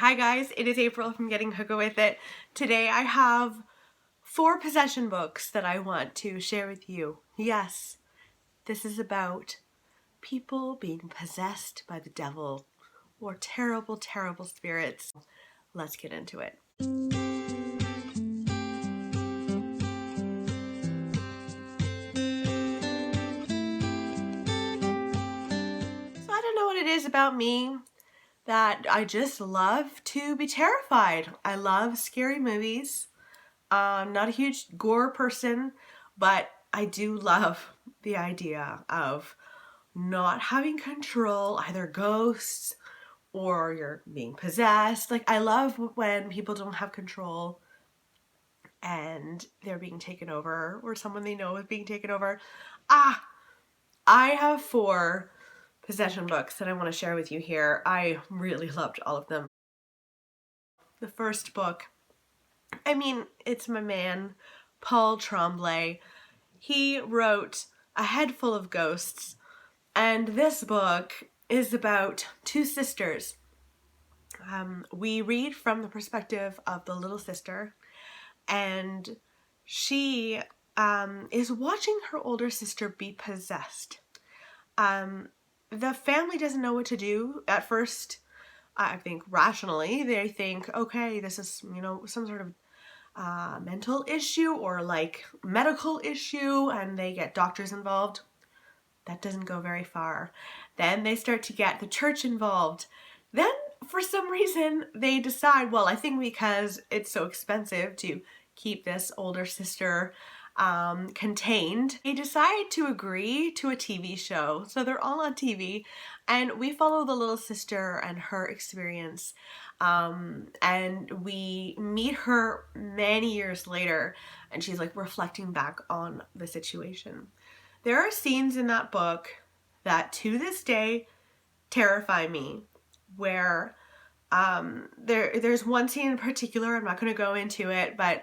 Hi guys, it is April from Getting Hookah With It. Today I have 4 possession books that I want to share with you. Yes, this is about people being possessed by the devil or terrible, terrible spirits. Let's get into it. So I don't know what it is about me that I just love to be terrified. I love scary movies. I'm not a huge gore person, but I do love the idea of not having control, either ghosts or you're being possessed. Like, I love when people don't have control and they're being taken over, or someone they know is being taken over. I have 4 possession books that I want to share with you here. I really loved all of them. The first book, it's my man, Paul Tremblay. He wrote A Head Full of Ghosts, and this book is about 2 sisters. We read from the perspective of the little sister, and she is watching her older sister be possessed. The family doesn't know what to do. At first, I think rationally, they think, okay, this is, some sort of mental issue or like medical issue, and they get doctors involved. That doesn't go very far. Then they start to get the church involved. Then for some reason they decide, well, I think because it's so expensive to keep this older sister contained, they decide to agree to a TV show. So they're all on TV, and we follow the little sister and her experience. And we meet her many years later, and she's like reflecting back on the situation. There are scenes in that book that to this day terrify me, where there's one scene in particular, I'm not going to go into it, but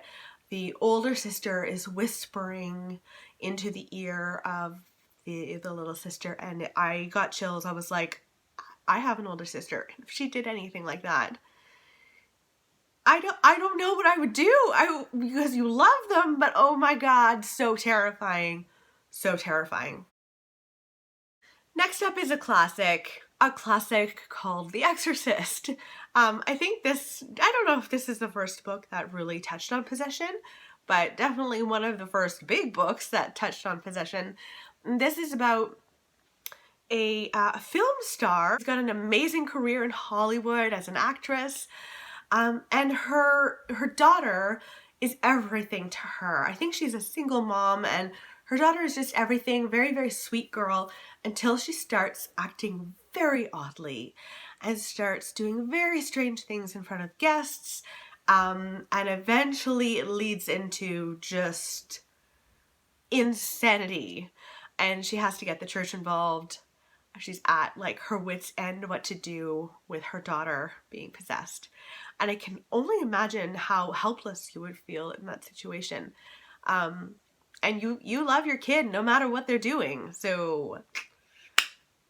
the older sister is whispering into the ear of the little sister, and I got chills. I was like, I have an older sister. If she did anything like that, I don't know what I would do. Because you love them, but oh my God, so terrifying. So terrifying. Next up is a classic called The Exorcist. I don't know if this is the first book that really touched on possession, but definitely one of the first big books that touched on possession. This is about a film star. She's got an amazing career in Hollywood as an actress, and her daughter is everything to her. I think she's a single mom, and her daughter is just everything, very, very sweet girl, until she starts acting very oddly and starts doing very strange things in front of guests, and eventually it leads into just insanity, and she has to get the church involved. She's at like her wit's end what to do with her daughter being possessed. And I can only imagine how helpless you would feel in that situation. And you love your kid no matter what they're doing. So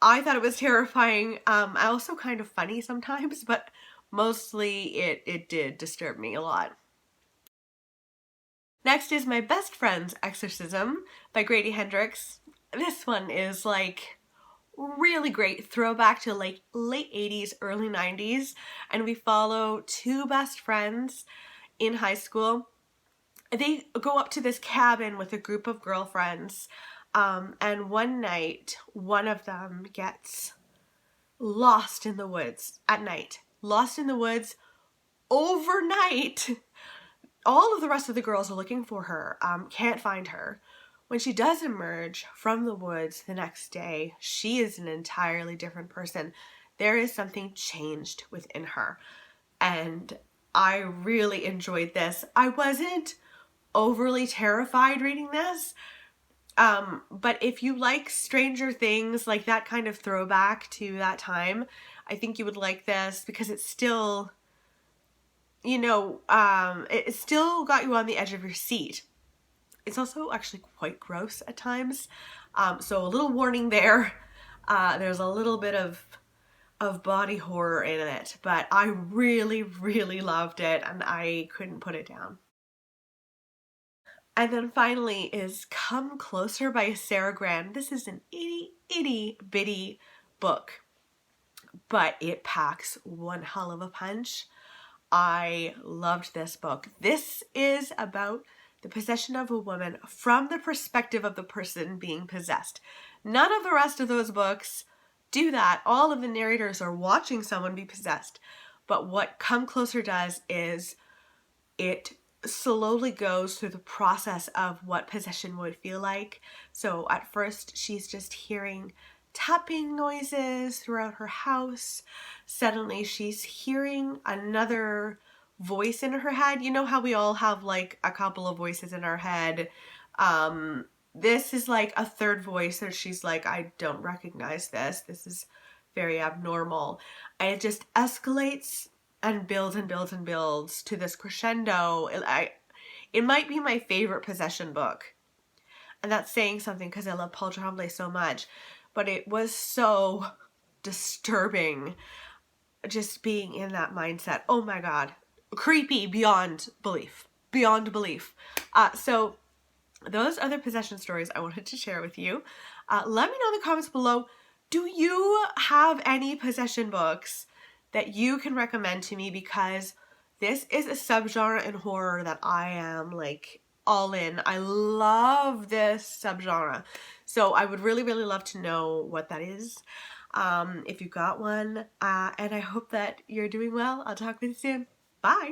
I thought it was terrifying. Also kind of funny sometimes, but mostly it did disturb me a lot. Next is my best friend's Exorcism by Grady Hendrix. This one is like really great throwback to like late 80s, early 90s, and we follow 2 best friends in high school. They go up to this cabin with a group of girlfriends, and one night one of them gets lost in the woods at night. Lost in the woods overnight. All of the rest of the girls are looking for her, can't find her. When she does emerge from the woods the next day, she is an entirely different person. There is something changed within her. And I really enjoyed this. I wasn't overly terrified reading this. But if you like Stranger Things, like that kind of throwback to that time, I think you would like this because it's still, it still got you on the edge of your seat. It's also actually quite gross at times. So a little warning there. There's a little bit of of body horror in it, but I really, really loved it and I couldn't put it down. And then finally is Come Closer by Sarah Gran. This is an itty bitty book, but it packs one hell of a punch. I loved this book. This is about the possession of a woman from the perspective of the person being possessed. None of the rest of those books do that. All of the narrators are watching someone be possessed. But what Come Closer does is it slowly goes through the process of what possession would feel like. So at first she's just hearing tapping noises throughout her house. Suddenly she's hearing another voice in her head. You know how we all have like a couple of voices in our head. This is like a third voice that she's like, I don't recognize this. This is very abnormal. And it just escalates and builds and builds and builds to this crescendo. It might be my favorite possession book. And that's saying something because I love Paul Tremblay so much. But it was so disturbing just being in that mindset. Oh my God. Creepy beyond belief. Beyond belief. So those are the possession stories I wanted to share with you. Let me know in the comments below. Do you have any possession books that you can recommend to me? Because this is a subgenre in horror that I am like all in. I love this subgenre. So I would really, really love to know what that is. If you've got one. And I hope that you're doing well. I'll talk with you soon. Bye.